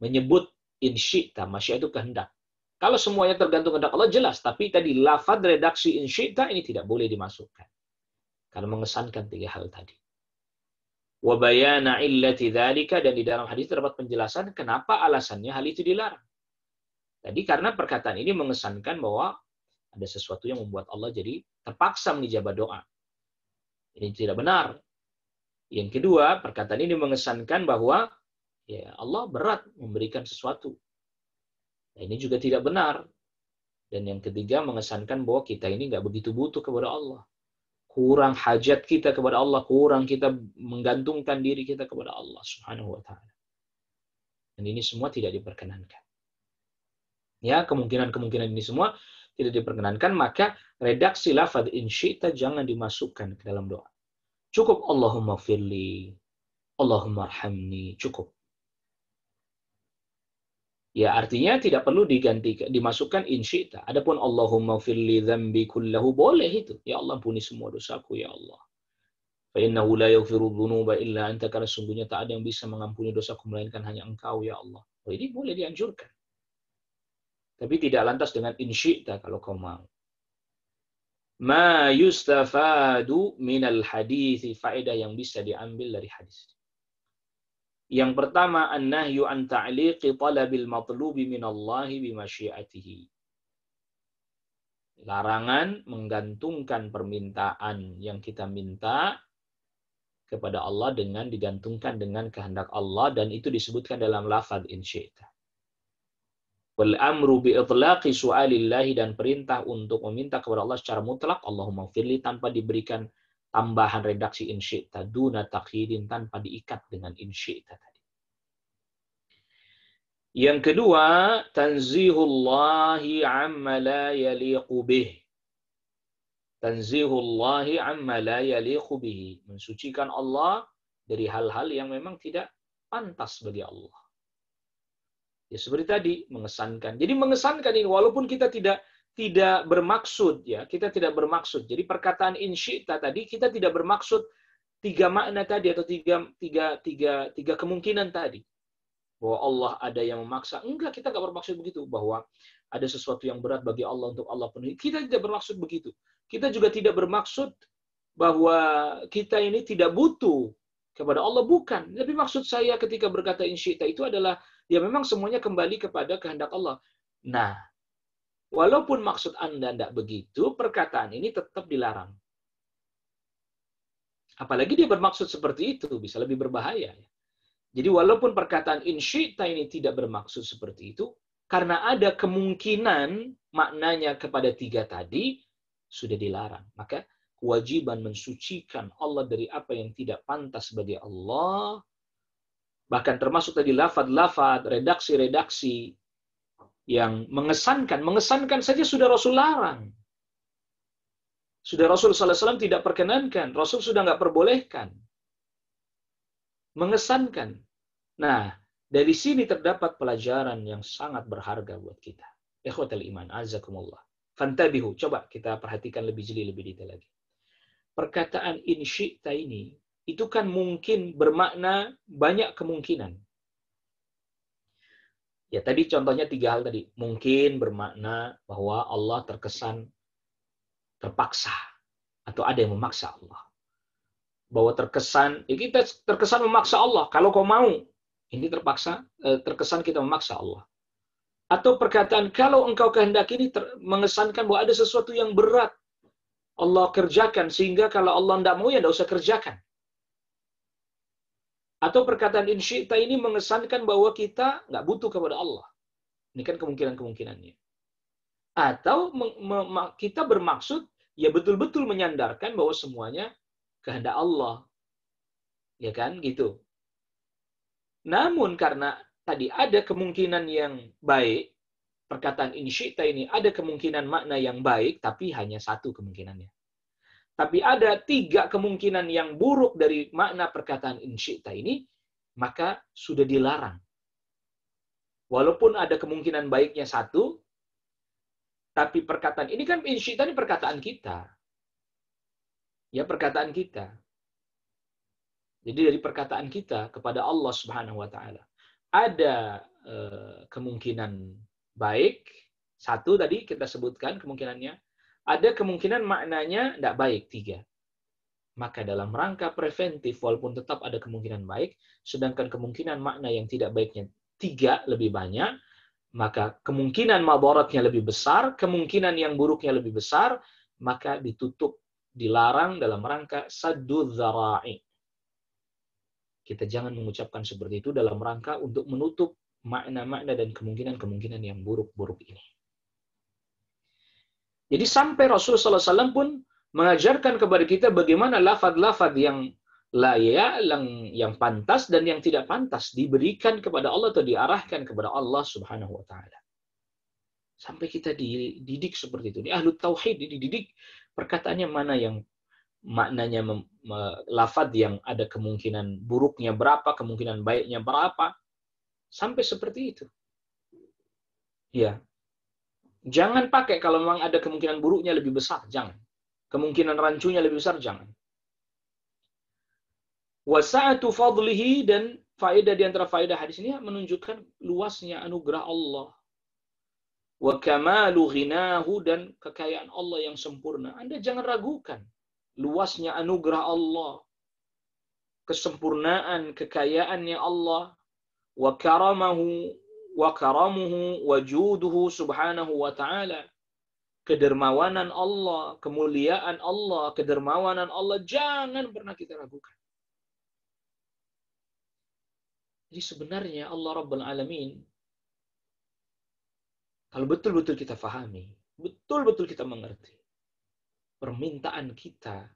menyebut in syi'ta. Masyiat itu kehendak. Kalau semuanya tergantung kehendak Allah jelas, tapi tadi lafaz redaksi in syi'ta ini tidak boleh dimasukkan. Karena mengesankan tiga hal tadi. Wa bayana illati dzalika, dan di dalam hadis terdapat penjelasan kenapa alasannya hal itu dilarang. Tadi karena perkataan ini mengesankan bahwa ada sesuatu yang membuat Allah jadi terpaksa mengijabah doa. Ini tidak benar. Yang kedua, perkataan ini mengesankan bahwa ya Allah berat memberikan sesuatu. Nah, ini juga tidak benar. Dan yang ketiga, mengesankan bahwa kita ini nggak begitu butuh kepada Allah. Kurang hajat kita kepada Allah, kurang kita menggantungkan diri kita kepada Allah Subhanahu wa taala. Dan ini semua tidak diperkenankan. Ya, kemungkinan-kemungkinan ini semua tidak diperkenankan, maka redaksi lafaz in syi'ta jangan dimasukkan ke dalam doa. Cukup Allahumma firli, Allahumma arhamni, cukup. Ya, artinya tidak perlu dimasukkan in syi'ta. Adapun Allahumma firli dzambi kullahu, boleh itu. Ya Allah, ampuni semua dosaku ya Allah. Fa innahu la yaghfiru dzunuba illa anta, karena sungguhnya tak ada yang bisa mengampuni dosaku melainkan hanya Engkau ya Allah. Oh, ini boleh dianjurkan. Tapi tidak lantas dengan in syi'ta kalau kau mau. Ma yustafadu minal hadis, faedah yang bisa diambil dari hadis. Yang pertama, an-nahyu an ta'liqi talabil matlubi minallahi bimasyiatihi. Larangan menggantungkan permintaan yang kita minta kepada Allah dengan digantungkan dengan kehendak Allah, dan itu disebutkan dalam lafaz in syi'ta. Wal amru bi itlaqi su'alillahi, dan perintah untuk meminta kepada Allah secara mutlak, Allahumma firli, tanpa diberikan tambahan redaksi in syi'ta, duna taqyidin, tanpa diikat dengan in syi'ta tadi. Yang kedua, tanzihullahi amma la yaliqu bih. Tanzihullahi amma la yaliqu bihi, mensucikan Allah dari hal-hal yang memang tidak pantas bagi Allah. Ya seperti tadi, mengesankan. Jadi mengesankan ini walaupun kita tidak bermaksud, ya, kita tidak bermaksud. Jadi perkataan in syi'ta tadi kita tidak bermaksud tiga makna tadi atau tiga kemungkinan tadi. Bahwa Allah ada yang memaksa. Enggak, kita enggak bermaksud begitu. Bahwa ada sesuatu yang berat bagi Allah untuk Allah penuhi. Kita tidak bermaksud begitu. Kita juga tidak bermaksud bahwa kita ini tidak butuh kepada Allah. Bukan. Tapi maksud saya ketika berkata in syi'ta itu adalah, ya memang semuanya kembali kepada kehendak Allah. Nah, walaupun maksud Anda tidak begitu, perkataan ini tetap dilarang. Apalagi dia bermaksud seperti itu, bisa lebih berbahaya. Jadi walaupun perkataan in syi'ta ini tidak bermaksud seperti itu, karena ada kemungkinan maknanya kepada tiga tadi, sudah dilarang. Maka kewajiban mensucikan Allah dari apa yang tidak pantas bagi Allah, bahkan termasuk tadi lafaz-lafaz, redaksi-redaksi yang mengesankan saja sudah Rasul larang. Sudah Rasul SAW tidak perkenankan, Rasul sudah nggak perbolehkan. Mengesankan. Nah, dari sini terdapat pelajaran yang sangat berharga buat kita. Ikhwatal iman, azakumullah. Fantabihu, coba kita perhatikan lebih jeli, lebih detail lagi. Perkataan in syi'ta ini, itu kan mungkin bermakna banyak kemungkinan. Ya tadi contohnya tiga hal tadi. Mungkin bermakna bahwa Allah terkesan terpaksa. Atau ada yang memaksa Allah. Bahwa terkesan, ya kita terkesan memaksa Allah. Kalau kau mau, ini terkesan kita memaksa Allah. Atau perkataan, kalau engkau kehendaki ini mengesankan bahwa ada sesuatu yang berat Allah kerjakan, sehingga kalau Allah tidak mau, ya tidak usah kerjakan. Atau perkataan in syi'ta ini mengesankan bahwa kita nggak butuh kepada Allah. Ini kan kemungkinan-kemungkinannya. Atau kita bermaksud, ya betul-betul menyandarkan bahwa semuanya kehendak Allah. Ya kan, gitu. Namun karena tadi ada kemungkinan yang baik, perkataan in syi'ta ini ada kemungkinan makna yang baik, tapi hanya satu kemungkinannya. Tapi ada tiga kemungkinan yang buruk dari makna perkataan in syi'ta ini, maka sudah dilarang. Walaupun ada kemungkinan baiknya satu, tapi perkataan ini kan in syi'ta ini perkataan kita. Ya, perkataan kita. Jadi dari perkataan kita kepada Allah Subhanahu wa taala ada kemungkinan baik, satu tadi kita sebutkan kemungkinannya, ada kemungkinan maknanya tidak baik, tiga. Maka dalam rangka preventif, walaupun tetap ada kemungkinan baik, sedangkan kemungkinan makna yang tidak baiknya tiga lebih banyak, maka kemungkinan madaratnya lebih besar, kemungkinan yang buruknya lebih besar, maka ditutup, dilarang dalam rangka sadduz dzara'i. Kita jangan mengucapkan seperti itu dalam rangka untuk menutup makna-makna dan kemungkinan-kemungkinan yang buruk-buruk ini. Jadi sampai Rasulullah SAW pun mengajarkan kepada kita bagaimana lafaz-lafaz yang layak, yang pantas dan yang tidak pantas diberikan kepada Allah atau diarahkan kepada Allah Subhanahu wa taala. Sampai kita dididik seperti itu. Di ahlu tauhid dididik perkataannya mana yang maknanya lafaz yang ada kemungkinan buruknya berapa, kemungkinan baiknya berapa. Sampai seperti itu. Ya. Jangan pakai kalau memang ada kemungkinan buruknya lebih besar, jangan. Kemungkinan rancunya lebih besar, jangan. Wasa'atu fadlihi, dan faedah di antara faedah hadis ini menunjukkan luasnya anugerah Allah. Wa kamalu ghinahu, dan kekayaan Allah yang sempurna. Anda jangan ragukan luasnya anugerah Allah, kesempurnaan kekayaannya Allah, wa karamahu wa karamuhu wa juduhu subhanahu wa ta'ala. Kedermawanan Allah, kemuliaan Allah, kedermawanan Allah, jangan pernah kita ragukan. Jadi sebenarnya Allah Rabbul Alamin, kalau betul-betul kita fahami, betul-betul kita mengerti, permintaan kita,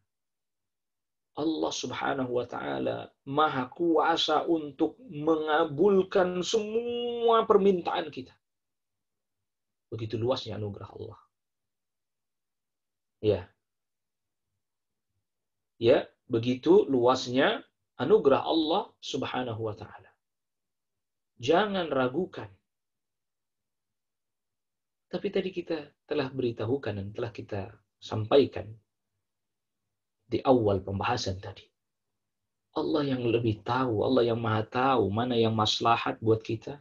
Allah Subhanahu wa ta'ala maha kuasa untuk mengabulkan semua permintaan kita. Begitu luasnya anugerah Allah. Ya. Ya, begitu luasnya anugerah Allah Subhanahu wa ta'ala. Jangan ragukan. Tapi tadi kita telah beritahukan dan telah kita sampaikan di awal pembahasan tadi. Allah yang lebih tahu, Allah yang maha tahu mana yang maslahat buat kita,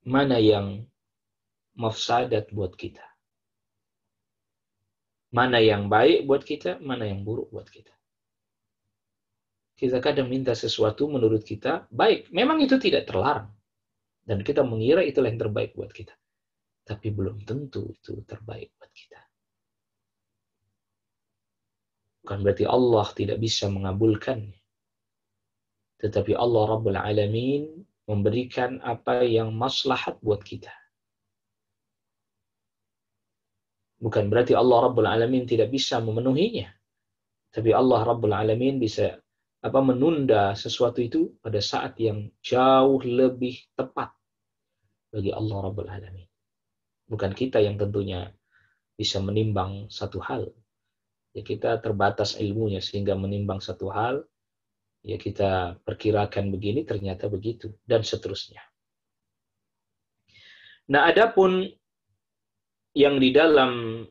mana yang mafsadat buat kita. Mana yang baik buat kita, mana yang buruk buat kita. Kita kadang minta sesuatu menurut kita baik. Memang itu tidak terlarang. Dan kita mengira itulah yang terbaik buat kita. Tapi belum tentu itu terbaik buat kita. Bukan berarti Allah tidak bisa mengabulkannya. Tetapi Allah Rabbul Alamin memberikan apa yang maslahat buat kita. Bukan berarti Allah Rabbul Alamin tidak bisa memenuhinya. Tapi Allah Rabbul Alamin bisa menunda sesuatu itu pada saat yang jauh lebih tepat bagi Allah Rabbul Alamin. Bukan kita yang tentunya bisa menimbang satu hal. Ya, kita terbatas ilmunya sehingga menimbang satu hal, ya kita perkirakan begini, ternyata begitu, dan seterusnya. Nah, adapun yang di dalam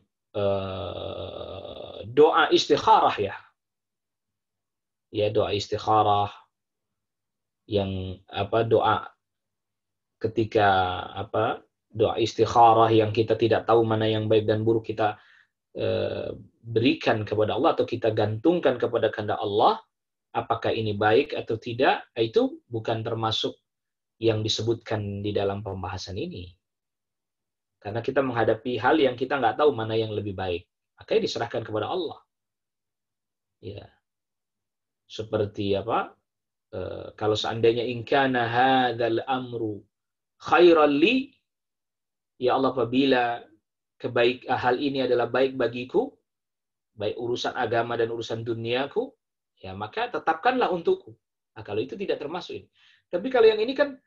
doa istikharah ya doa istikharah yang doa ketika doa istikharah yang kita tidak tahu mana yang baik dan buruk, kita berikan kepada Allah atau kita gantungkan kepada kehendak Allah, apakah ini baik atau tidak, itu bukan termasuk yang disebutkan di dalam pembahasan ini. Karena kita menghadapi hal yang kita nggak tahu mana yang lebih baik. Makanya diserahkan kepada Allah. Ya. Seperti kalau seandainya inkana hadzal amru khairan li, ya Allah, apabila hal ini adalah baik bagiku, baik urusan agama dan urusan duniaku, ya maka tetapkanlah untukku. Nah, kalau itu tidak termasuk ini. Tapi kalau yang ini kan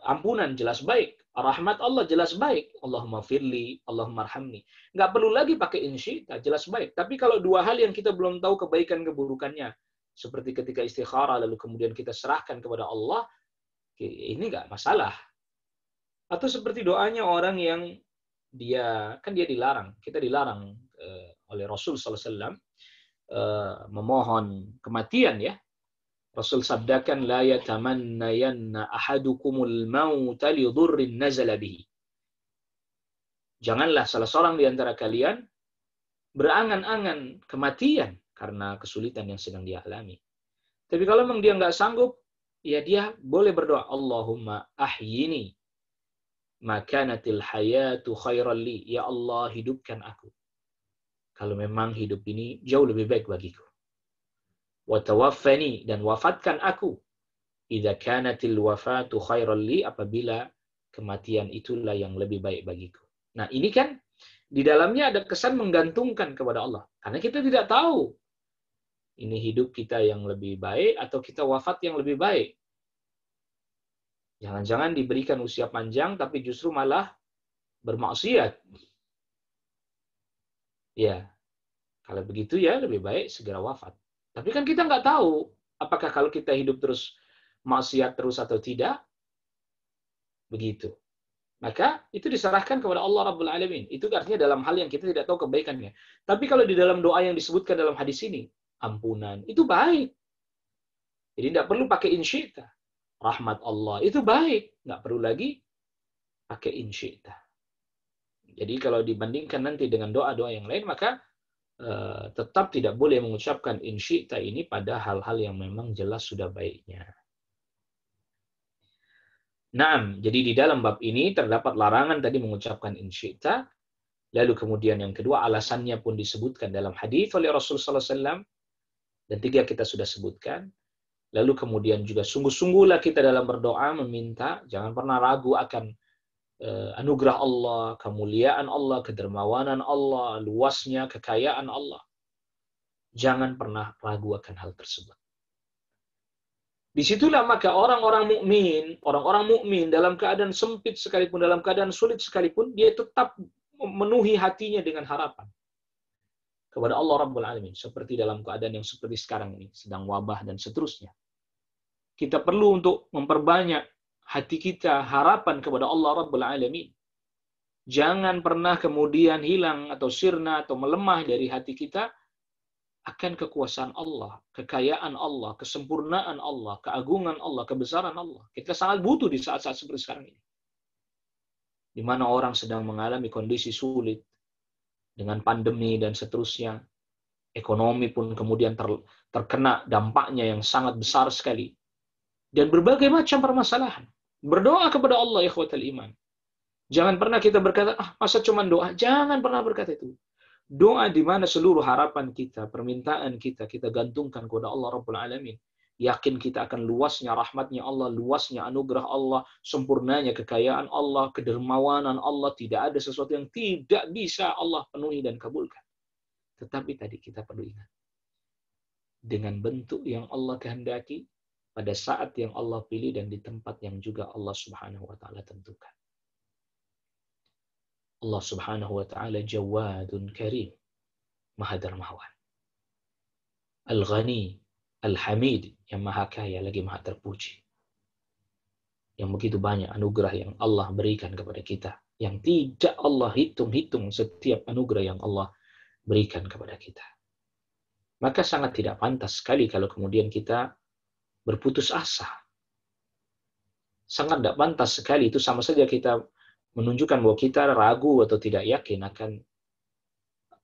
ampunan jelas baik, rahmat Allah jelas baik, Allahumma firli, Allahumma arhamni. Nggak perlu lagi pakai insyita, jelas baik. Tapi kalau dua hal yang kita belum tahu kebaikan keburukannya, seperti ketika istikharah lalu kemudian kita serahkan kepada Allah, ini nggak masalah. Atau seperti doanya orang yang dia dilarang, kita dilarang oleh Rasul SAW memohon kematian, ya. Rasul sabdakan, la yatamannayanna ahadukumul mauta li dhurrin nazala bihi. Janganlah salah seorang di antara kalian berangan-angan kematian karena kesulitan yang sedang dia alami. Tapi kalau memang dia nggak sanggup, ya dia boleh berdoa, Allahumma ahyini makanatil hayatu khairan li. Ya Allah, hidupkan aku kalau memang hidup ini jauh lebih baik bagiku. Wa tawaffani, dan wafatkan aku idza kanatil wafatu khairan li, apabila kematian itulah yang lebih baik bagiku. Nah, ini kan di dalamnya ada kesan menggantungkan kepada Allah. Karena kita tidak tahu ini hidup kita yang lebih baik atau kita wafat yang lebih baik. Jangan-jangan diberikan usia panjang tapi justru malah bermaksiat. Ya, kalau begitu ya lebih baik segera wafat. Tapi kan kita nggak tahu apakah kalau kita hidup terus maksiat terus atau tidak. Begitu. Maka itu diserahkan kepada Allah Rabbul Alamin. Itu artinya dalam hal yang kita tidak tahu kebaikannya. Tapi kalau di dalam doa yang disebutkan dalam hadis ini, ampunan, itu baik. Jadi tidak perlu pakai insyita. Rahmat Allah, itu baik. Nggak perlu lagi pakai insyita. Jadi kalau dibandingkan nanti dengan doa-doa yang lain, maka tetap tidak boleh mengucapkan insyita ini pada hal-hal yang memang jelas sudah baiknya. Naam, jadi di dalam bab ini terdapat larangan tadi mengucapkan insyita. Lalu kemudian yang kedua, alasannya pun disebutkan dalam hadis oleh Rasulullah SAW. Dan tiga kita sudah sebutkan. Lalu kemudian juga sungguh-sungguhlah kita dalam berdoa meminta, jangan pernah ragu akan anugerah Allah, kemuliaan Allah, kedermawanan Allah, luasnya kekayaan Allah. Jangan pernah ragu akan hal tersebut. Disitulah maka orang-orang mukmin dalam keadaan sempit sekalipun, dalam keadaan sulit sekalipun, dia tetap memenuhi hatinya dengan harapan kepada Allah Rabbul Alamin. Seperti dalam keadaan yang seperti sekarang ini, sedang wabah dan seterusnya. Kita perlu untuk memperbanyak hati kita harapan kepada Allah Rabbul Alamin. Jangan pernah kemudian hilang atau sirna atau melemah dari hati kita akan kekuasaan Allah, kekayaan Allah, kesempurnaan Allah, keagungan Allah, kebesaran Allah. Kita sangat butuh di saat-saat seperti sekarang ini. Di mana orang sedang mengalami kondisi sulit dengan pandemi dan seterusnya. Ekonomi pun kemudian terkena dampaknya yang sangat besar sekali. Dan berbagai macam permasalahan. Berdoa kepada Allah, ikhwatal iman. Jangan pernah kita berkata, masa cuma doa? Jangan pernah berkata itu. Doa di mana seluruh harapan kita, permintaan kita, kita gantungkan kepada Allah Rabbul Alamin. Yakin kita akan luasnya rahmatnya Allah, luasnya anugerah Allah, sempurnanya kekayaan Allah, kedermawanan Allah. Tidak ada sesuatu yang tidak bisa Allah penuhi dan kabulkan. Tetapi tadi kita perlu ingat. Dengan bentuk yang Allah kehendaki, pada saat yang Allah pilih, dan di tempat yang juga Allah Subhanahu wa Ta'ala tentukan. Allah Subhanahu wa Ta'ala Jawadun Karim, Maha Dermawan, Al-Ghani, Al-Hamid, yang Maha Kaya lagi Maha Terpuji. Yang begitu banyak anugerah yang Allah berikan kepada kita, yang tidak Allah hitung-hitung setiap anugerah yang Allah berikan kepada kita. Maka sangat tidak pantas sekali kalau kemudian kita berputus asa. Sangat tidak pantas sekali, itu sama saja kita menunjukkan bahwa kita ragu atau tidak yakin akan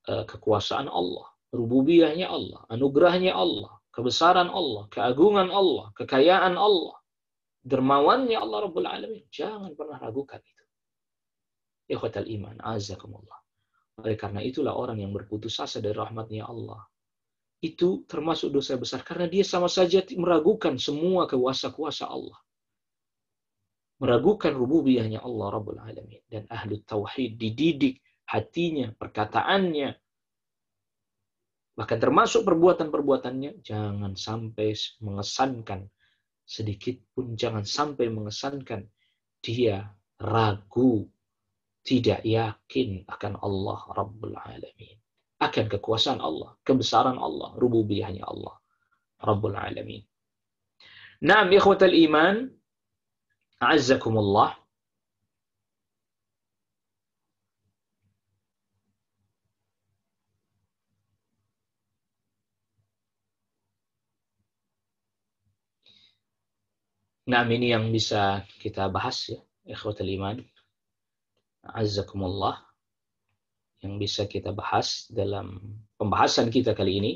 kekuasaan Allah, rububiyahnya Allah, anugerahnya Allah, kebesaran Allah, keagungan Allah, kekayaan Allah, dermawannya Allah Rabbul Alamin. Jangan pernah ragukan itu. Ikhwatal iman, azakumullah. Oleh karena itulah orang yang berputus asa dari rahmatnya Allah, itu termasuk dosa besar, karena dia sama saja meragukan semua kuasa-kuasa Allah. Meragukan rububiyahnya Allah Rabbul Alamin. Dan ahlu tauhid dididik hatinya, perkataannya, bahkan termasuk perbuatan-perbuatannya, jangan sampai mengesankan, sedikit pun jangan sampai mengesankan dia ragu, tidak yakin akan Allah Rabbul Alamin, akan kekuasaan Allah, kebesaran Allah, rububiyahnya Allah Rabbul Alamin. Naam, ikhwatal iman, a'azzakumullah. Nah, ini yang bisa kita bahas ya, ikhwatul iman, a'azzakumullah, yang bisa kita bahas dalam pembahasan kita kali ini.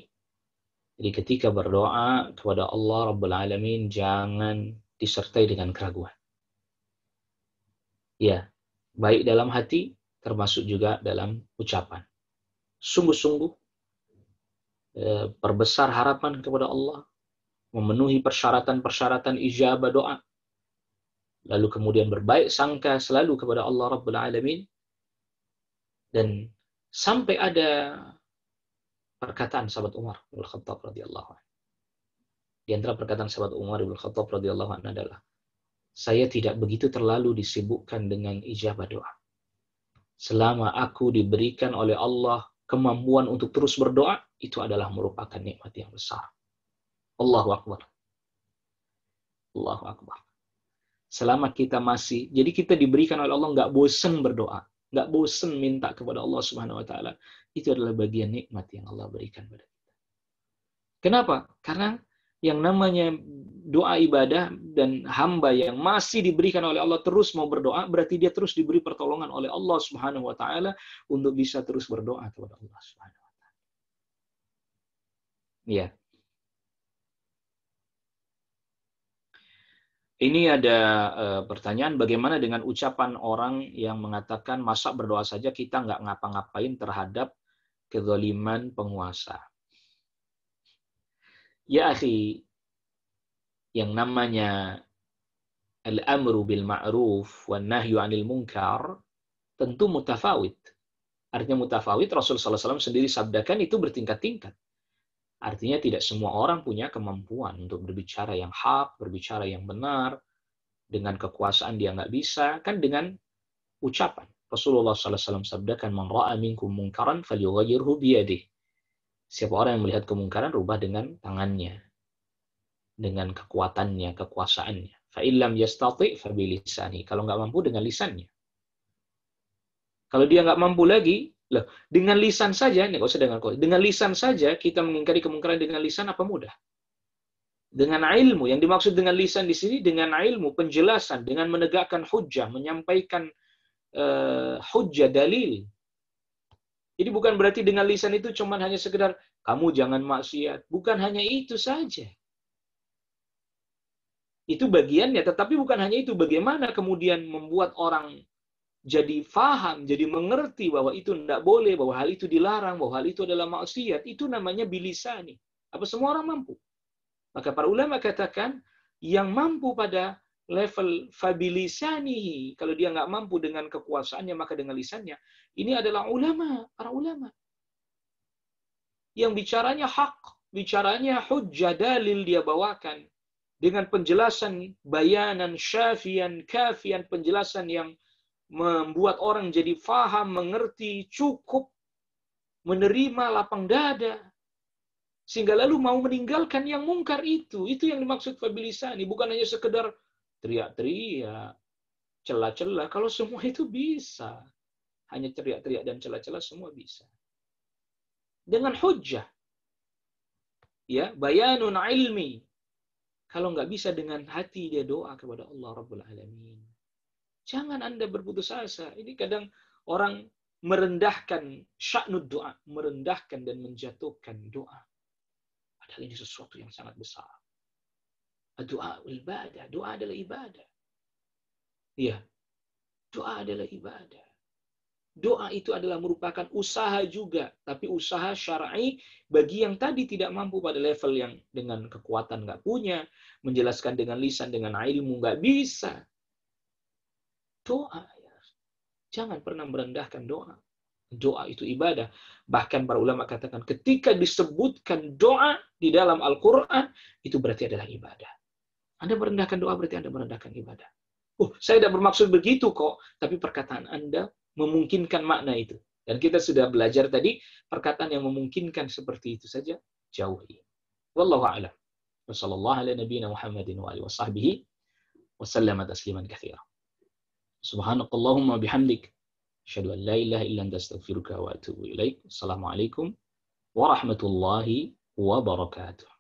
Jadi ketika berdoa kepada Allah Rabbul Alamin, jangan disertai dengan keraguan. Ya, baik dalam hati, termasuk juga dalam ucapan. Sungguh-sungguh perbesar harapan kepada Allah, memenuhi persyaratan-persyaratan ijabah doa, lalu kemudian berbaik sangka selalu kepada Allah Rabbul Alamin, Dan sampai ada perkataan sahabat Umar bin Khattab radhiyallahu anhu. Di antara perkataan sahabat Umar bin Khattab radhiyallahu anhu adalah, saya tidak begitu terlalu disibukkan dengan ijabah doa. Selama aku diberikan oleh Allah kemampuan untuk terus berdoa, itu adalah merupakan nikmat yang besar. Allahu Akbar. Allahu Akbar. Selama kita masih, jadi kita diberikan oleh Allah nggak bosan berdoa, nggak bosan minta kepada Allah Subhanahu Wa Taala. Itu adalah bagian nikmat yang Allah berikan pada kita. Kenapa? Karena yang namanya doa ibadah dan hamba yang masih diberikan oleh Allah terus mau berdoa, berarti dia terus diberi pertolongan oleh Allah Subhanahu Wa Taala untuk bisa terus berdoa kepada Allah Subhanahu Wa Taala. Ya. Ini ada pertanyaan, bagaimana dengan ucapan orang yang mengatakan masa berdoa saja kita nggak ngapa-ngapain terhadap kezaliman penguasa. Ya akhi, yang namanya al-amru bil ma'ruf wan nahyu 'anil munkar tentu mutafawid. Artinya mutafawid, Rasul sallallahu alaihi wasallam sendiri sabdakan itu bertingkat-tingkat. Artinya tidak semua orang punya kemampuan untuk berbicara yang hak, berbicara yang benar. Dengan kekuasaan dia nggak bisa, kan dengan ucapan. Rasulullah SAW sabdakan, man ra'a minkum munkaran falyughayyirhu biyadihi. Siapa orang yang melihat kemungkaran, rubah dengan tangannya. Dengan kekuatannya, kekuasaannya. Fa illam yastati' fa bilisani. Kalau nggak mampu, dengan lisannya. Kalau dia nggak mampu lagi, loh, dengan lisan saja, nggak usah dengan lisan saja kita mengingkari kemungkaran dengan lisan apa mudah? Dengan ilmu, yang dimaksud dengan lisan di sini dengan ilmu, penjelasan, dengan menegakkan hujjah, menyampaikan hujjah, dalil. Jadi bukan berarti dengan lisan itu cuma hanya sekedar kamu jangan maksiat, bukan hanya itu saja. Itu bagiannya, tetapi bukan hanya itu. Bagaimana kemudian membuat orang jadi faham, jadi mengerti bahwa itu tidak boleh, bahwa hal itu dilarang, bahwa hal itu adalah maksiat, itu namanya bilisani. Apa semua orang mampu? Maka para ulama katakan, yang mampu pada level fabilisanihi, kalau dia nggak mampu dengan kekuasaannya, maka dengan lisannya. Ini adalah ulama, para ulama. Yang bicaranya hak, bicaranya hujjah, dalil dia bawakan. Dengan penjelasan, bayanan, syafian, kafian, penjelasan yang membuat orang jadi faham, mengerti, cukup, menerima lapang dada. Sehingga lalu mau meninggalkan yang mungkar itu. Itu yang dimaksud fabilisani. Bukan hanya sekedar teriak-teriak, celah-celah. Kalau semua itu bisa. Hanya teriak-teriak dan celah-celah semua bisa. Dengan hujjah. Ya, bayanun ilmi. Kalau nggak bisa dengan hati dia doa kepada Allah Rabbul Alamin. Jangan Anda berputus asa. Ini kadang orang merendahkan sya'nud doa. Merendahkan dan menjatuhkan doa. Padahal ini sesuatu yang sangat besar. Doa ibadah. Doa adalah ibadah. Iya. Doa adalah ibadah. Doa itu adalah merupakan usaha juga. Tapi usaha syar'i bagi yang tadi tidak mampu pada level yang dengan kekuatan nggak punya. Menjelaskan dengan lisan, dengan ilmu nggak bisa. Doa. Ya. Jangan pernah merendahkan doa. Doa itu ibadah. Bahkan para ulama katakan ketika disebutkan doa di dalam Al-Quran, itu berarti adalah ibadah. Anda merendahkan doa berarti Anda merendahkan ibadah. Saya tidak bermaksud begitu kok. Tapi perkataan Anda memungkinkan makna itu. Dan kita sudah belajar tadi, perkataan yang memungkinkan seperti itu saja, jauhi. Wallahu a'lam. Wassallallahu ala nabiyina Muhammadin wa alihi wa sahbihi wa sallama tasliman katsira. Subhanakallahumma bihamdik. Asyhadu an la ilaha illa anta astaghfiruka wa atubu ilaik. Assalamualaikum warahmatullahi wabarakatuh.